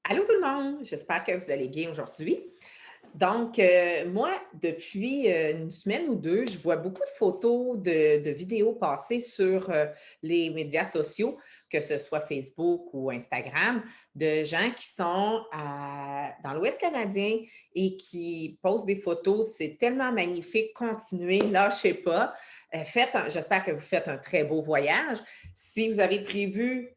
Allô tout le monde, j'espère que vous allez bien aujourd'hui. Donc, moi, depuis une semaine ou deux, je vois beaucoup de photos, de vidéos passées sur les médias sociaux, que ce soit Facebook ou Instagram, de gens qui sont dans l'Ouest canadien et qui postent des photos. C'est tellement magnifique. Continuez, lâchez pas. J'espère que vous faites un très beau voyage. Si vous avez prévu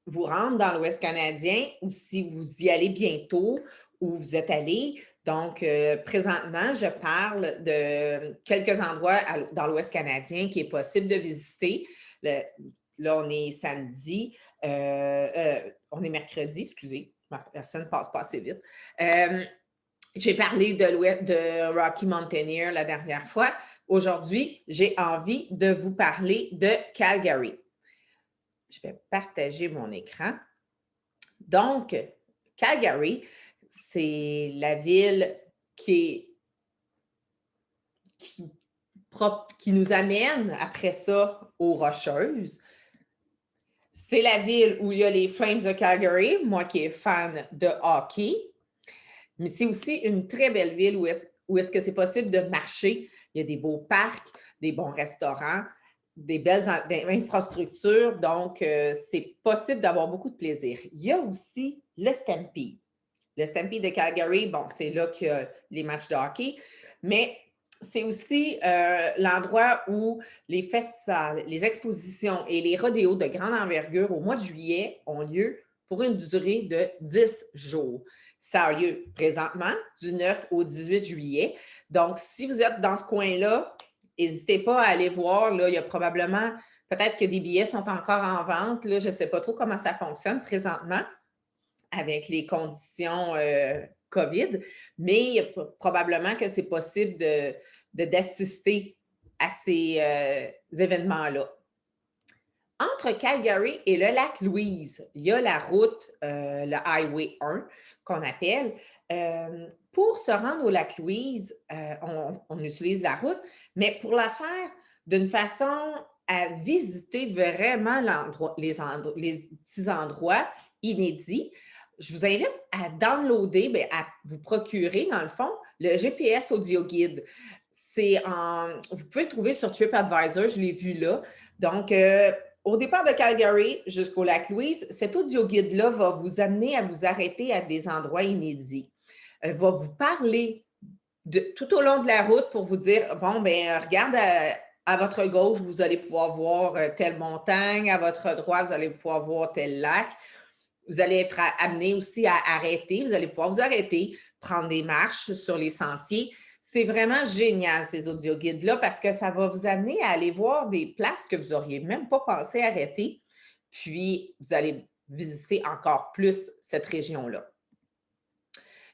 vous rendre dans l'Ouest canadien ou si vous y allez bientôt ou vous êtes allé. Donc, présentement, je parle de quelques endroits dans l'Ouest canadien qui est possible de visiter. Là, on est samedi, on est mercredi, excusez, la semaine passe pas assez vite. J'ai parlé de Rocky Mountaineer la dernière fois. Aujourd'hui, j'ai envie de vous parler de Calgary. Je vais partager mon écran. Donc, Calgary, c'est la ville qui nous amène après ça aux Rocheuses. C'est la ville où il y a les Flames de Calgary, moi qui est fan de hockey. Mais c'est aussi une très belle ville où est-ce que c'est possible de marcher. Il y a des beaux parcs, des bons restaurants, des belles infrastructures. Donc, c'est possible d'avoir beaucoup de plaisir. Il y a aussi le Stampede. Le Stampede de Calgary, bon, c'est là qu'il y a les matchs de hockey, mais c'est aussi l'endroit où les festivals, les expositions et les rodéos de grande envergure au mois de juillet ont lieu pour une durée de 10 jours. Ça a lieu présentement du 9 au 18 juillet. Donc, si vous êtes dans ce coin-là, n'hésitez pas à aller voir. Là, il y a probablement, peut-être que des billets sont encore en vente. Là, je ne sais pas trop comment ça fonctionne présentement avec les conditions COVID, mais probablement que c'est possible d'assister à ces événements-là. Entre Calgary et le lac Louise, il y a la route, le Highway 1 qu'on appelle. Pour se rendre au lac Louise, on utilise la route, mais pour la faire d'une façon à visiter vraiment les petits endroits inédits, je vous invite à downloader, bien, à vous procurer, dans le fond, le GPS Audio Guide. Vous pouvez le trouver sur TripAdvisor, je l'ai vu là. Donc, au départ de Calgary jusqu'au lac Louise, cet audio guide-là va vous amener à vous arrêter à des endroits inédits. Va vous parler tout au long de la route pour vous dire, bon, bien, regarde à votre gauche, vous allez pouvoir voir telle montagne, à votre droite, vous allez pouvoir voir tel lac. Vous allez être amené aussi à arrêter, vous allez pouvoir vous arrêter, prendre des marches sur les sentiers. C'est vraiment génial, ces audio-guides-là, parce que ça va vous amener à aller voir des places que vous n'auriez même pas pensé arrêter, puis vous allez visiter encore plus cette région-là.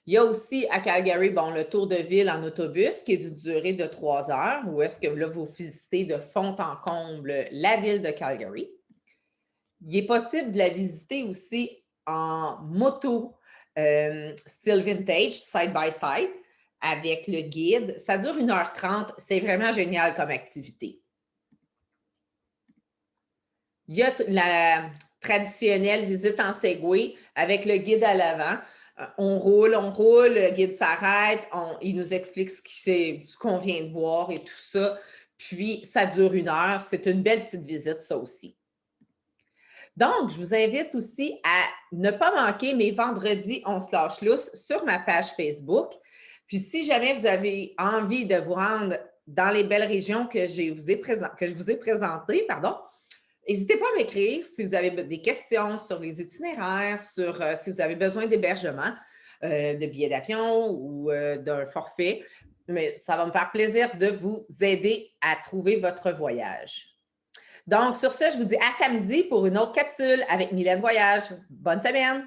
Il y a aussi à Calgary, bon, le tour de ville en autobus qui est d'une durée de 3 heures, où est-ce que là, vous visitez de fond en comble la ville de Calgary. Il est possible de la visiter aussi en moto, style vintage, side-by-side, avec le guide. Ça dure 1h30. C'est vraiment génial comme activité. Il y a la traditionnelle visite en Segway avec le guide à l'avant. On roule, le guide s'arrête, il nous explique ce qu'on vient de voir et tout ça. Puis, ça dure 1 heure. C'est une belle petite visite, ça aussi. Donc, je vous invite aussi à ne pas manquer mes vendredis On se lâche lousse sur ma page Facebook. Puis, si jamais vous avez envie de vous rendre dans les belles régions que je vous ai présentées, pardon, n'hésitez pas à m'écrire si vous avez des questions sur les itinéraires, sur si vous avez besoin d'hébergement, de billets d'avion ou d'un forfait. Mais ça va me faire plaisir de vous aider à trouver votre voyage. Donc, sur ce, je vous dis à samedi pour une autre capsule avec Mylène Voyage. Bonne semaine!